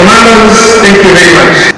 Commanders, thank you very much.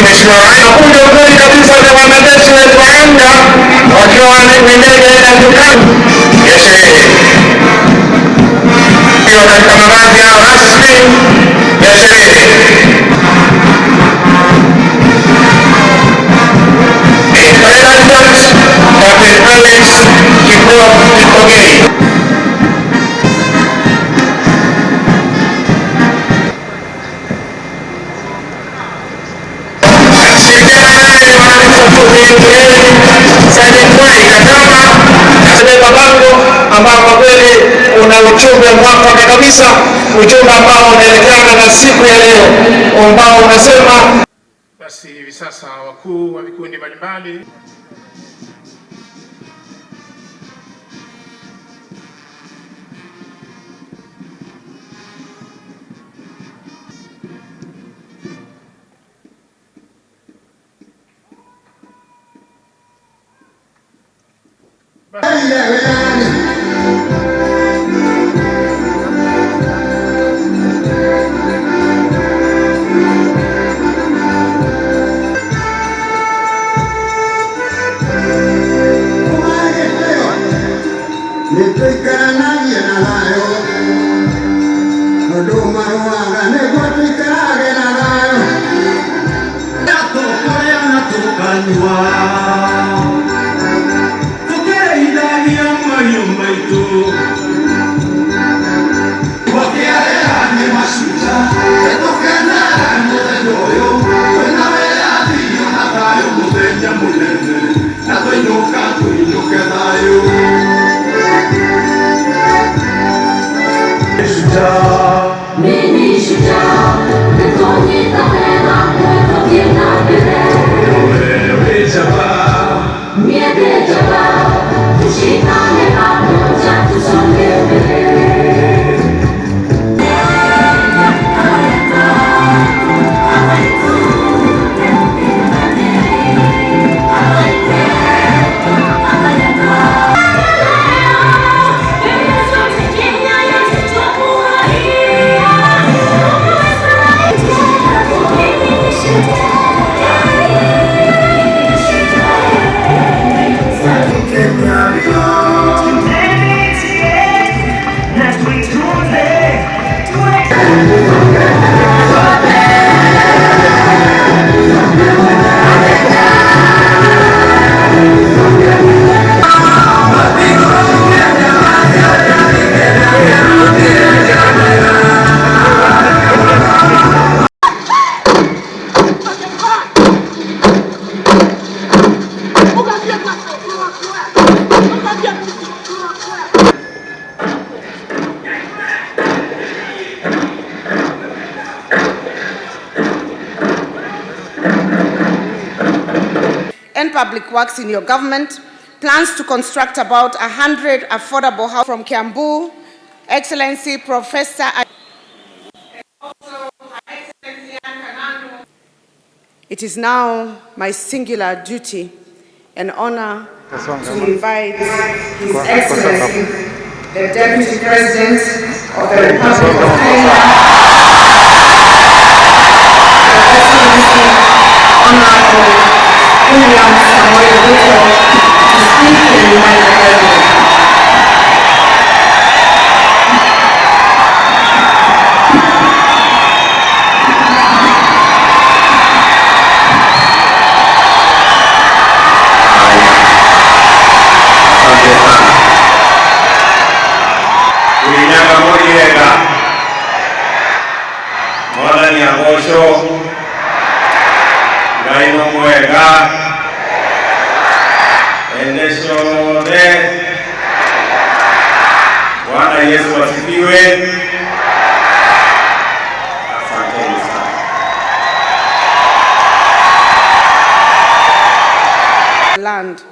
Mheshimiwa Raila kuja kweli kabisa kwa wanajeshi wetu wa anga wakiwa ni ndege na dukani ya sherehe hiyo katika mavazi yao rasmi ya sherehe. Captain Alex Kipogei. Ambao kwa kweli una ujumbe mwafaka kabisa, ujumbe ambao unaelekana na siku ya leo ambao unasema. Basi hivi sasa wakuu wa vikundi mbalimbali and public works in your government plans to construct about 100 affordable houses from Kiambu, Excellency Professor. It is now my singular duty and honor to invite His Excellency, the Deputy President of the Republic of Kenya. Rocho, Gaino Muega, Endesho De, Bwana Yesu asifiwe. Asanteni sana. Land.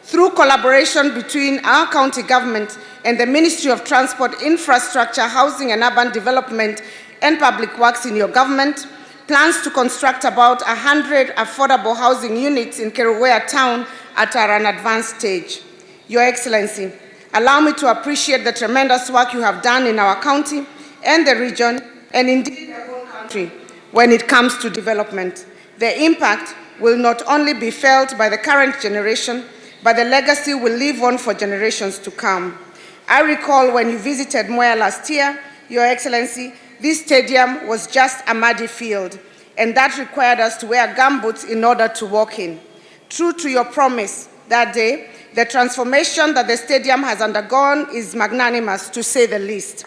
Through collaboration between our county government and the Ministry of Transport, Infrastructure, Housing and Urban Development and Public Works in your government, plans to construct about 100 affordable housing units in Kirinyaga town at an advanced stage. Your Excellency, allow me to appreciate the tremendous work you have done in our county and the region, and indeed the whole country, when it comes to development. The impact will not only be felt by the current generation, but the legacy will live on for generations to come. I recall when you visited Mwea last year, Your Excellency, this stadium was just a muddy field, and that required us to wear gumboots in order to walk in. True to your promise that day, the transformation that the stadium has undergone is magnanimous, to say the least.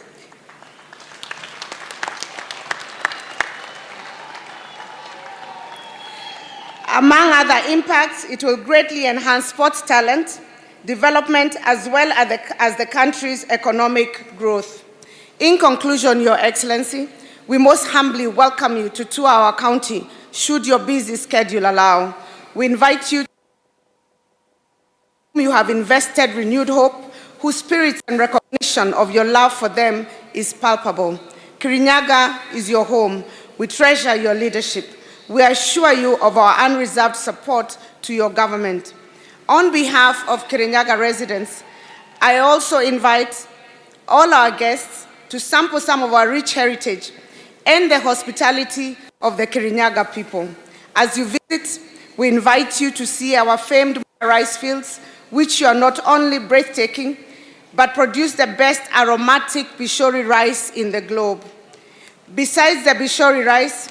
Among other impacts, it will greatly enhance sports talent, development, as well as the country's economic growth. In conclusion, Your Excellency, we most humbly welcome you to tour our county, should your busy schedule allow. We invite you, you have invested renewed hope, whose spirit and recognition of your love for them is palpable. Kirinyaga is your home. We treasure your leadership. We assure you of our unreserved support to your government. On behalf of Kirinyaga residents, I also invite all our guests to sample some of our rich heritage and the hospitality of the Kirinyaga people. As you visit, we invite you to see our famed rice fields, which are not only breathtaking, but produce the best aromatic Bishori rice in the globe. Besides the Bishori rice,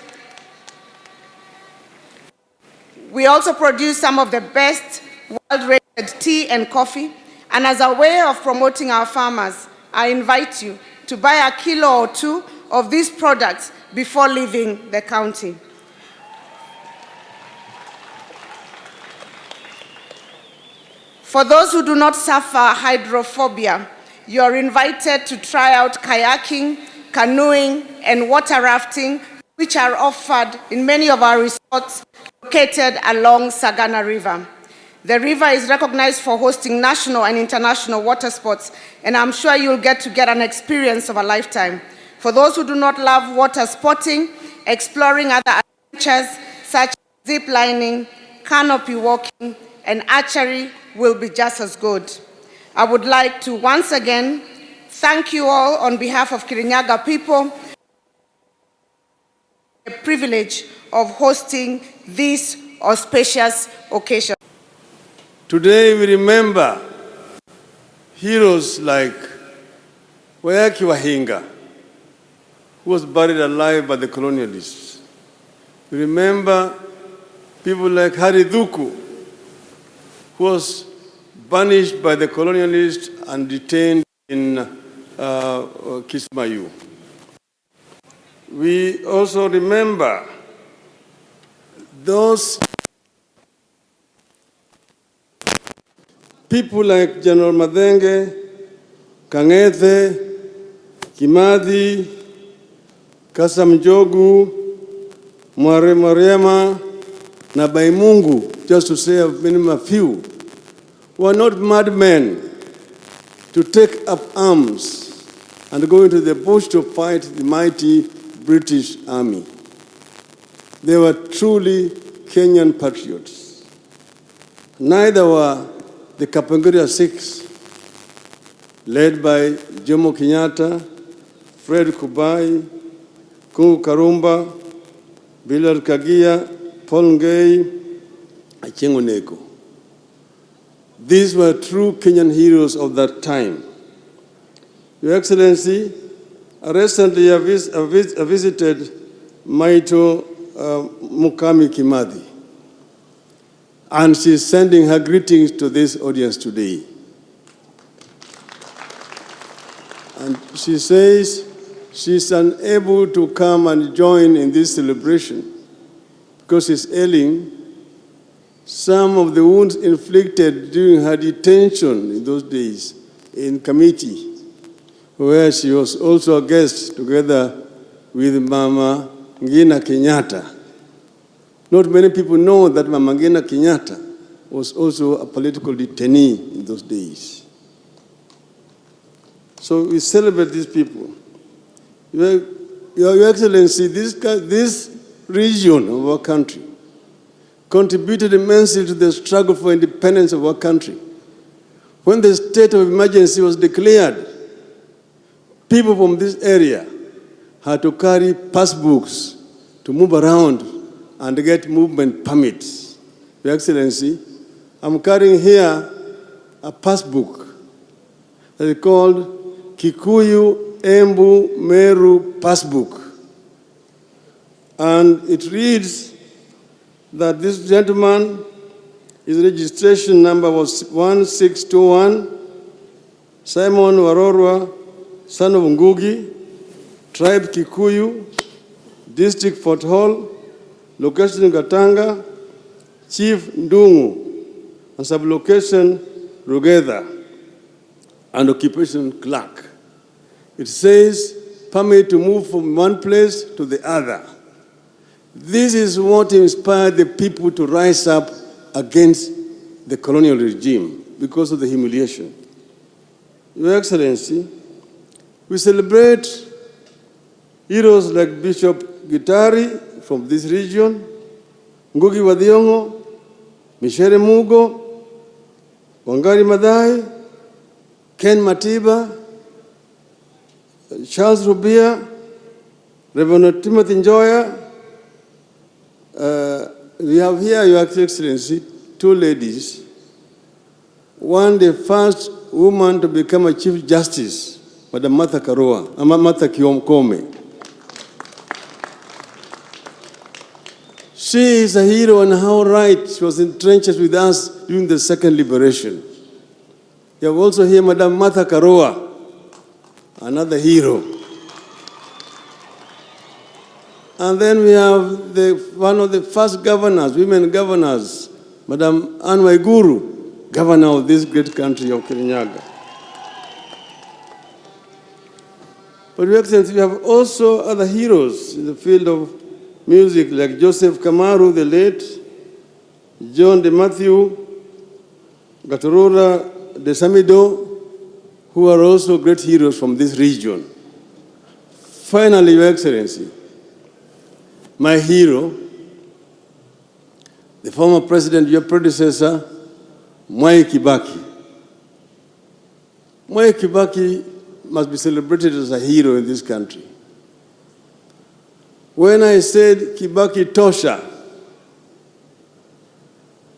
we also produce some of the best world-rated tea and coffee, and as a way of promoting our farmers, I invite you to buy a kilo or two of these products before leaving the county. For those who do not suffer hydrophobia, you are invited to try out kayaking, canoeing, and water rafting, which are offered in many of our resorts located along Sagana River. The river is recognized for hosting national and international water sports, and I'm sure you'll get an experience of a lifetime. For those who do not love water sporting, exploring other adventures such as zip lining, canopy walking, and archery will be just as good. I would like to once again thank you all on behalf of Kirinyaga people for the privilege of hosting this auspicious occasion. Today we remember heroes like Wayaki Wahinga, who was buried alive by the colonialists. We remember people like Hari Dhuku, who was banished by the colonialists and detained in Kismayu. We also remember those people like General Madenge, Kangethe, Kimathi, Kasam Jogu, Mariama, na Baimungu, just to say a few, who are not madmen to take up arms and go into the bush to fight the mighty British Army. They were truly Kenyan patriots. Neither were the Kapenguria Six, led by Jomo Kenyatta, Fred Kubai, Kungu Karumba, Bilal Kagia, Paul Ngei, Achengo Neko. These were true Kenyan heroes of that time. Your Excellency, recently I visited Maito Mukami Kimathi, and she's sending her greetings to this audience today. And she says She's unable to come and join in this celebration because she's ailing. Some of the wounds inflicted during her detention in those days in committee, where she was also a guest together with Mama Ngina Kenyatta. Not many people know that Mama Ngina Kenyatta was also a political detainee in those days. So we celebrate these people. Your Excellency, this region of our country contributed immensely to the struggle for independence of our country. When the state of emergency was declared, people from this area had to carry passbooks to move around and get movement permits. Your Excellency, I'm carrying here a passbook that is called Kikuyu Embu Meru Passbook. And it reads that this gentleman, his registration number was 1621, Simon Warorwa, son of Ngugi, tribe Kikuyu, district Fort Hall, location Gatanga, chief Ndungu, and sublocation Rugedha, and occupation clerk. It says, permit to move from one place to the other. This is what inspired the people to rise up against the colonial regime because of the humiliation. Your Excellency, we celebrate heroes like Bishop Gitari from this region, Ngugi wa Thiong'o, Mishere Mugo, Wangari Maathai, Ken Matiba, Charles Rubia, Reverend Timothy Njoya. We have here, Your Excellency, two ladies. One, the first woman to become a Chief Justice, Madam Martha Koome. She is a hero and how right she was in trenches with us during the second liberation. You have also here Madam Martha Karua, another hero. And then we have one of the first governors, women governors, Madam Anne Waiguru, governor of this great country of Kirinyaga. But Your Excellency, we have also other heroes in the field of music, like Joseph Kamaru, the late, John De Matthew, Gatorora De Samido, who are also great heroes from this region. Finally, Your Excellency, my hero, the former president, your predecessor, Mwai Kibaki. Mwai Kibaki must be celebrated as a hero in this country. When I said Kibaki Tosha,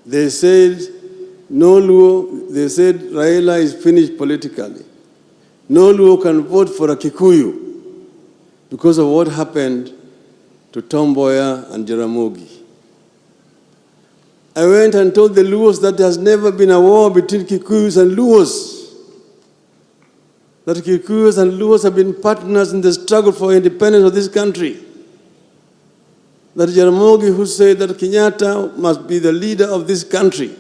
they said no Luo, they said Raila is finished politically. No Luo can vote for a Kikuyu because of what happened to Tom Mboya and Jaramogi. I went and told the Luos that there has never been a war between Kikuyus and Luos. That Kikuyus and Luos have been partners in the struggle for independence of this country. That Jaramogi, who said that Kenyatta must be the leader of this country.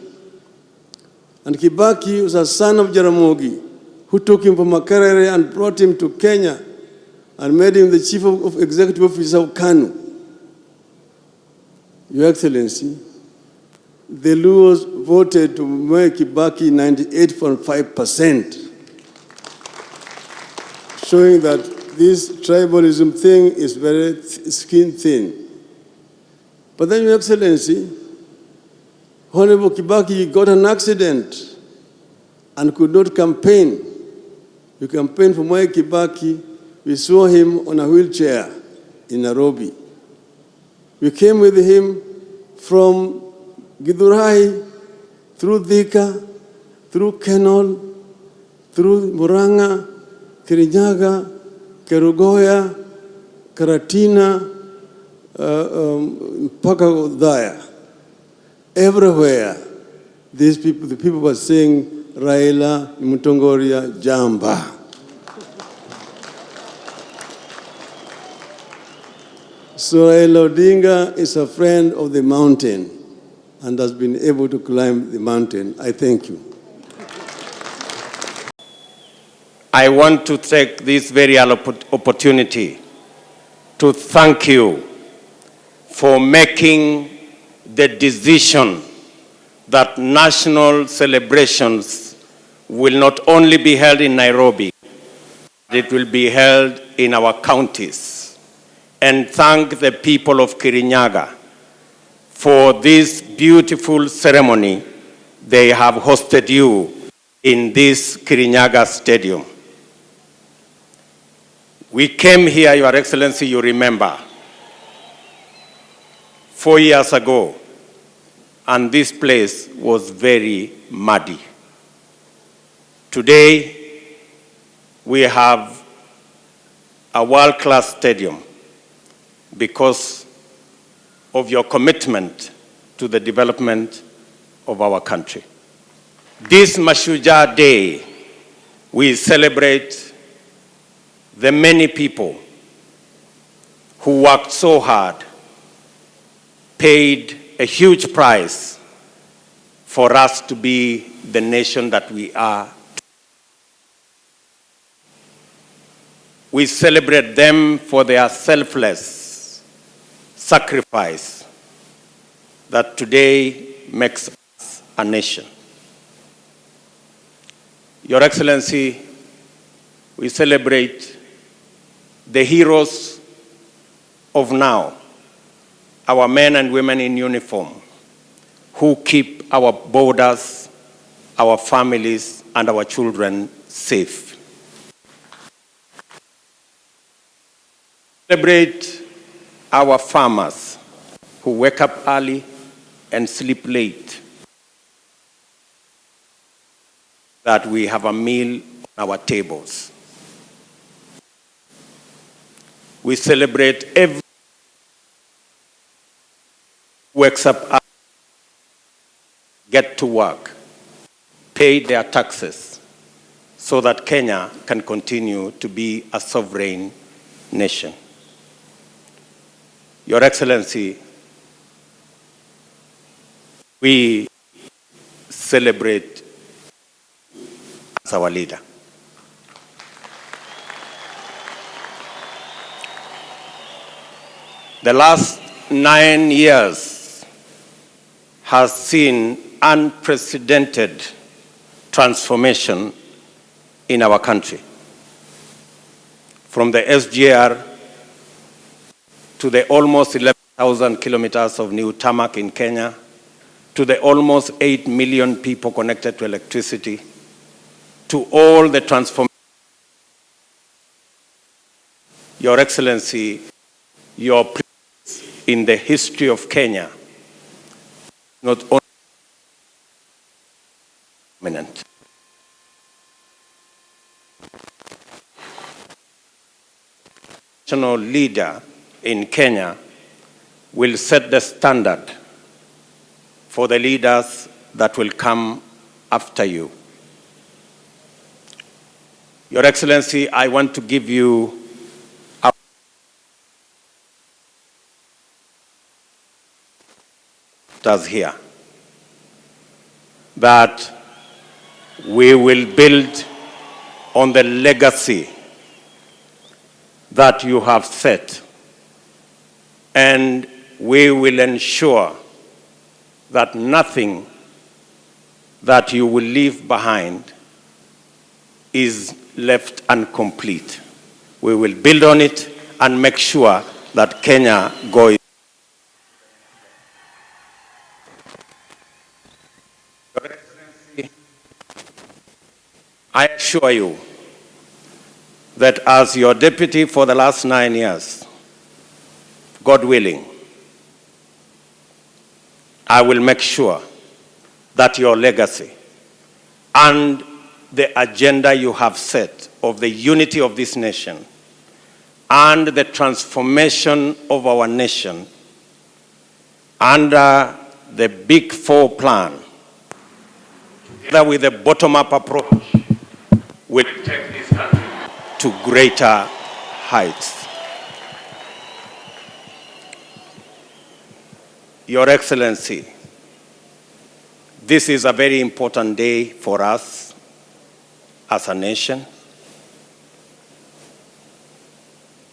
And Kibaki was a son of Jaramogi, who took him from Makerere and brought him to Kenya and made him the chief of executive officer of KANU. Your Excellency, the Luos voted to make Kibaki 98.5%, showing that this tribalism thing is very skin thin. But then, Your Excellency, Honorable Kibaki got an accident and could not campaign. You campaigned for Mwai Kibaki. We saw him on a wheelchair in Nairobi. We came with him from Githurai, through Thika, through Kenol, through Muranga, Kirinyaga, Kerugoya, Karatina, mpaka Udhaya. Everywhere, the people were saying, Raila, Mutongoria, Jamba. So Raila Odinga is a friend of the mountain and has been able to climb the mountain. I thank you. I want to take this very opportunity to thank you for making the decision that national celebrations will not only be held in Nairobi, but it will be held in our counties. And thank the people of Kirinyaga for this beautiful ceremony they have hosted you in this Kirinyaga Stadium. We came here, Your Excellency, you remember, 4 years ago, and this place was very muddy. Today, we have a world-class stadium because of your commitment to the development of our country. This Mashujaa Day, we celebrate the many people who worked so hard, paid a huge price for us to be the nation that we are. We celebrate them for their selfless sacrifice that today makes us a nation. Your Excellency, we celebrate the heroes of now, our men and women in uniform, who keep our borders, our families, and our children safe. Celebrate our farmers who wake up early and sleep late, that we have a meal on our tables. We celebrate every who wakes up early, get to work, pay their taxes, so that Kenya can continue to be a sovereign nation. Your Excellency, we celebrate as our leader. The last 9 years has seen unprecedented transformation in our country. From the SGR to the almost 11,000 kilometers of new tarmac in Kenya, to the almost 8 million people connected to electricity, to all the transformation. Your Excellency, your place in the history of Kenya, not only prominent. National leader in Kenya will set the standard for the leaders that will come after you. Your Excellency, I want to give you us here that we will build on the legacy that you have set, and we will ensure that nothing that you will leave behind is left incomplete. We will build on it and make sure that Kenya goes. Your Excellency, I assure you that as your deputy for the last 9 years, God willing, I will make sure that your legacy and the agenda you have set of the unity of this nation and the transformation of our nation under the Big Four plan, together with the bottom-up approach, will take this country to greater heights. Your Excellency, this is a very important day for us as a nation,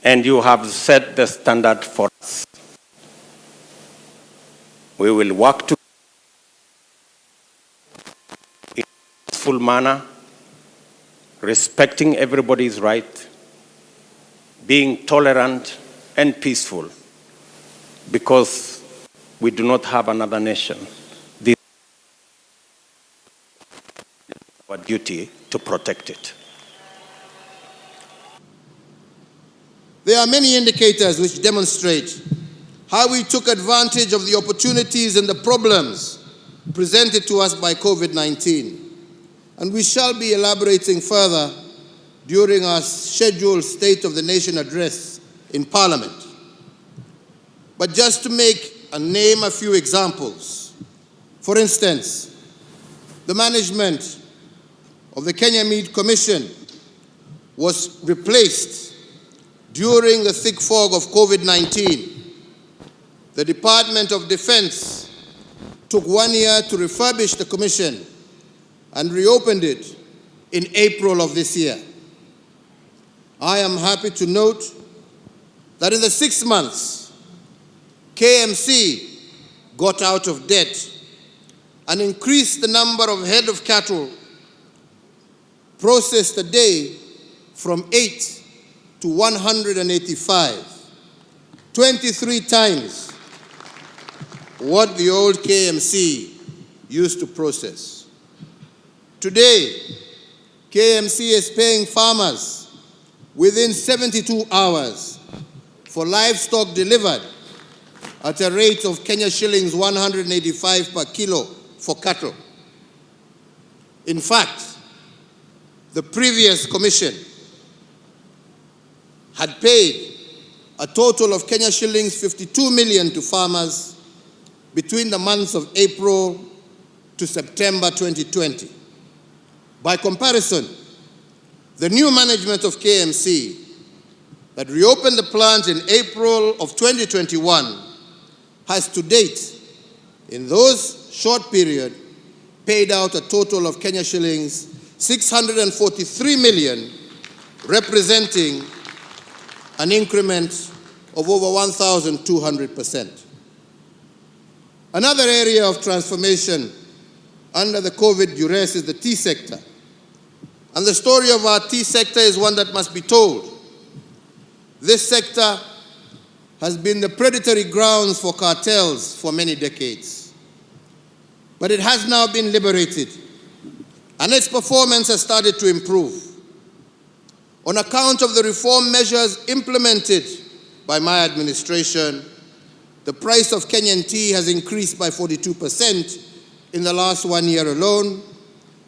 and you have set the standard for us. We will work together in a peaceful manner, respecting everybody's right, being tolerant and peaceful, because we do not have another nation. This is our duty to protect it. There are many indicators which demonstrate how we took advantage of the opportunities and the problems presented to us by COVID-19. And we shall be elaborating further during our scheduled State of the Nation address in Parliament. But just to name a few examples. For instance, the management of the Kenya Meat Commission was replaced during the thick fog of COVID-19. The Department of Defense took 1 year to refurbish the commission and reopened it in April of this year. I am happy to note that in the 6 months, KMC got out of debt and increased the number of head of cattle processed a day from 8 to 185, 23 times what the old KMC used to process. Today, KMC is paying farmers within 72 hours for livestock delivered at a rate of Kenya shillings 185 per kilo for cattle. In fact, the previous commission had paid a total of Kenya shillings 52 million to farmers between the months of April to September 2020. By comparison, the new management of KMC that reopened the plant in April of 2021 has to date, in those short period, paid out a total of Kenya shillings 643 million, representing an increment of over 1,200%. Another area of transformation under the COVID duress is the tea sector. And the story of our tea sector is one that must be told. This sector has been the predatory grounds for cartels for many decades. But it has now been liberated, and its performance has started to improve. On account of the reform measures implemented by my administration, the price of Kenyan tea has increased by 42% in the last 1 year alone,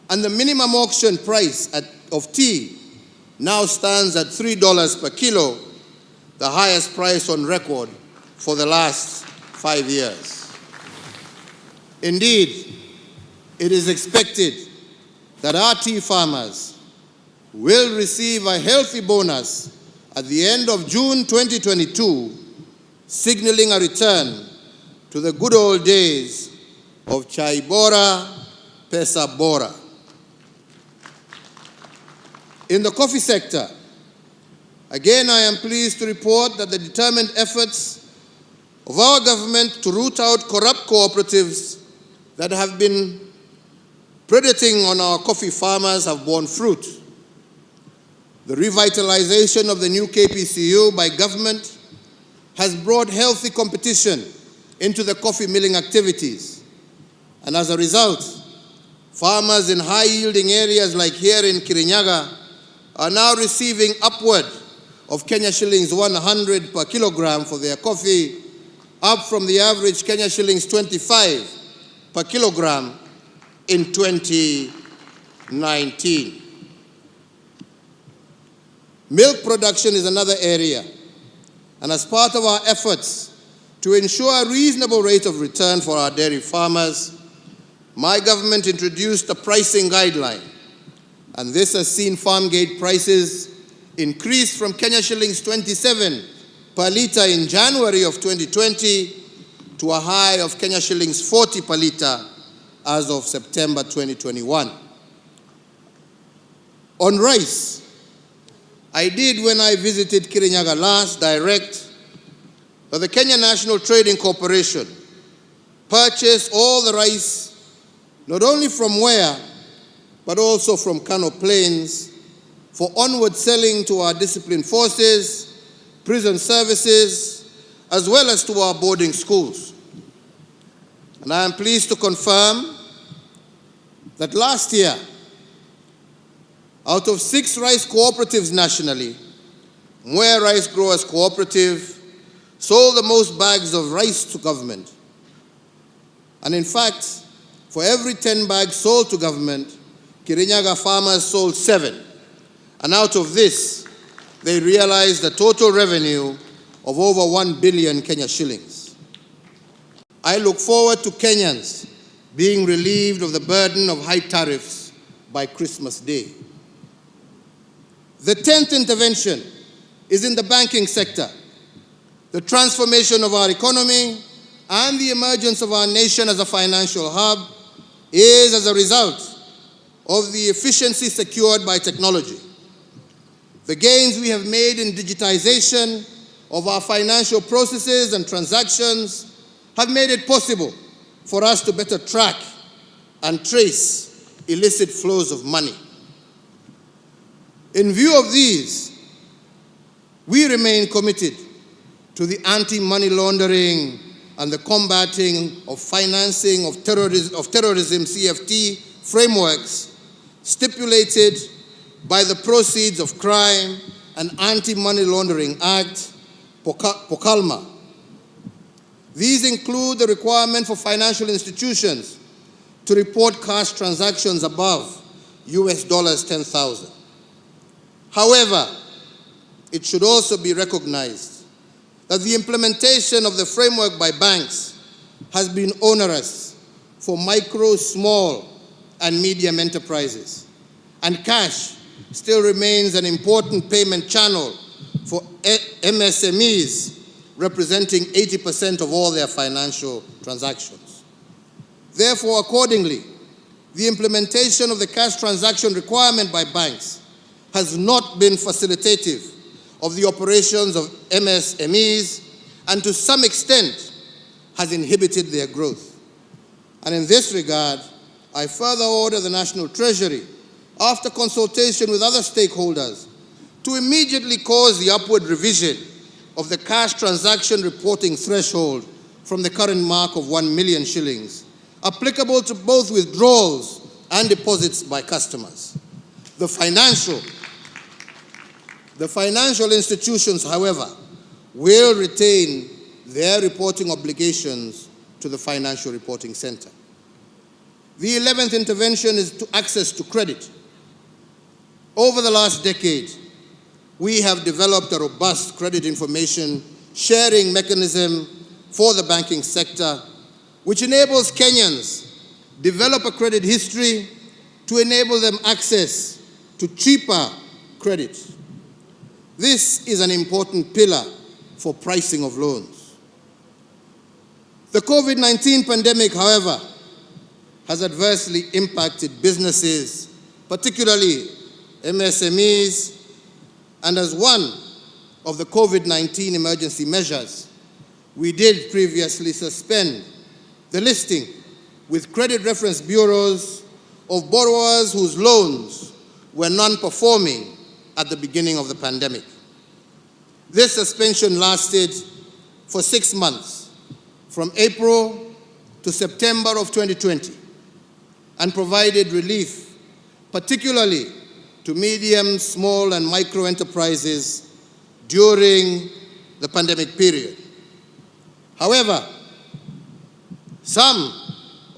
and the minimum auction price of tea now stands at $3 per kilo, the highest price on record for the last 5 years. Indeed, it is expected that our tea farmers will receive a healthy bonus at the end of June 2022, signaling a return to the good old days of Chai Bora, Pesa Bora. In the coffee sector, again, I am pleased to report that the determined efforts of our government to root out corrupt cooperatives that have been predating on our coffee farmers have borne fruit. The revitalization of the new KPCU by government has brought healthy competition into the coffee milling activities. And as a result, farmers in high-yielding areas like here in Kirinyaga are now receiving upward of Kenya shillings 100 per kilogram for their coffee, up from the average Kenya shillings 25 per kilogram in 2019. Milk production is another area, and as part of our efforts to ensure a reasonable rate of return for our dairy farmers, my government introduced a pricing guideline, and this has seen farm gate prices increase from Kenya shillings 27 per litre in January of 2020 to a high of Kenya shillings 40 per litre as of September 2021. On rice, I did, when I visited Kirinyaga last, direct that the Kenya National Trading Corporation purchase all the rice, not only from Ware, but also from Kano Plains, for onward selling to our disciplined forces, prison services, as well as to our boarding schools. And I am pleased to confirm that last year, out of 6 rice cooperatives nationally, Mwea Rice Growers Cooperative sold the most bags of rice to government. And in fact, for every 10 bags sold to government, Kirinyaga farmers sold 7. And out of this, they realized a total revenue of over 1 billion Kenya shillings. I look forward to Kenyans being relieved of the burden of high tariffs by Christmas Day. The 10th intervention is in the banking sector. The transformation of our economy and the emergence of our nation as a financial hub is as a result of the efficiency secured by technology. The gains we have made in digitization of our financial processes and transactions have made it possible for us to better track and trace illicit flows of money. In view of these, we remain committed to the anti-money laundering and the combating of financing of terrorism CFT frameworks stipulated by the Proceeds of Crime and Anti-Money Laundering Act, POCALMA. These include the requirement for financial institutions to report cash transactions above $10,000. However, it should also be recognized that the implementation of the framework by banks has been onerous for micro, small, and medium enterprises, and cash still remains an important payment channel for MSMEs, representing 80% of all their financial transactions. Therefore, accordingly, the implementation of the cash transaction requirement by banks has not been facilitative of the operations of MSMEs, and to some extent has inhibited their growth. And in this regard, I further order the National Treasury, after consultation with other stakeholders, to immediately cause the upward revision of the cash transaction reporting threshold from the current mark of 1 million shillings, applicable to both withdrawals and deposits by customers. The financial institutions, however, will retain their reporting obligations to the Financial Reporting Center. The 11th intervention is to access to credit. Over the last decade, we have developed a robust credit information sharing mechanism for the banking sector, which enables Kenyans develop a credit history to enable them access to cheaper credit. This is an important pillar for pricing of loans. The COVID-19 pandemic, however, has adversely impacted businesses, particularly MSMEs, and as one of the COVID-19 emergency measures, we did previously suspend the listing with credit reference bureaus of borrowers whose loans were non-performing at the beginning of the pandemic. This suspension lasted for 6 months, from April to September of 2020, and provided relief, particularly to medium, small, and micro enterprises during the pandemic period. However, some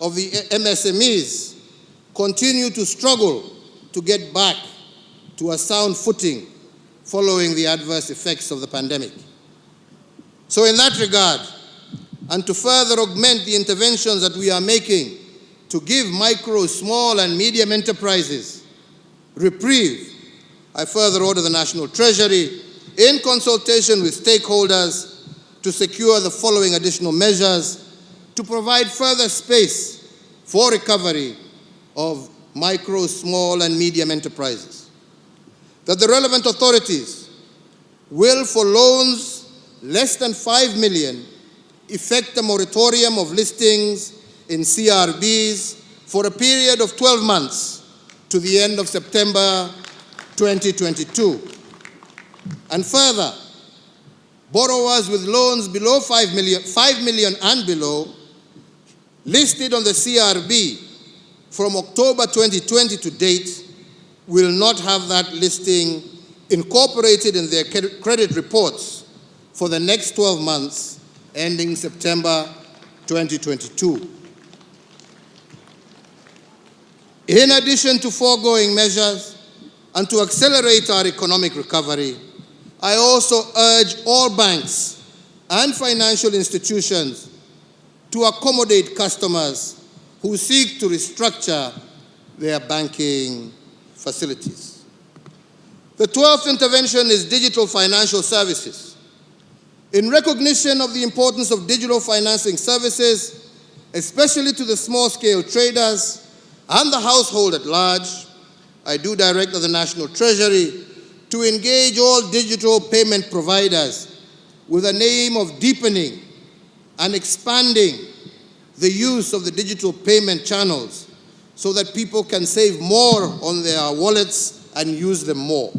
of the MSMEs continue to struggle to get back to a sound footing following the adverse effects of the pandemic. So in that regard, and to further augment the interventions that we are making to give micro, small, and medium enterprises reprieve, I further order the National Treasury, in consultation with stakeholders, to secure the following additional measures to provide further space for recovery of micro, small, and medium enterprises. That the relevant authorities will, for loans less than 5 million, effect a moratorium of listings in CRBs for a period of 12 months to the end of September 2022. And further, borrowers with loans below 5 million and below, listed on the CRB from October 2020 to date, will not have that listing incorporated in their credit reports for the next 12 months ending September 2022. In addition to foregoing measures and to accelerate our economic recovery, I also urge all banks and financial institutions to accommodate customers who seek to restructure their banking facilities. The 12th intervention is digital financial services. In recognition of the importance of digital financing services, especially to the small-scale traders and the household at large, I do direct the National Treasury to engage all digital payment providers with the aim of deepening and expanding the use of the digital payment channels so that people can save more on their wallets and use them more.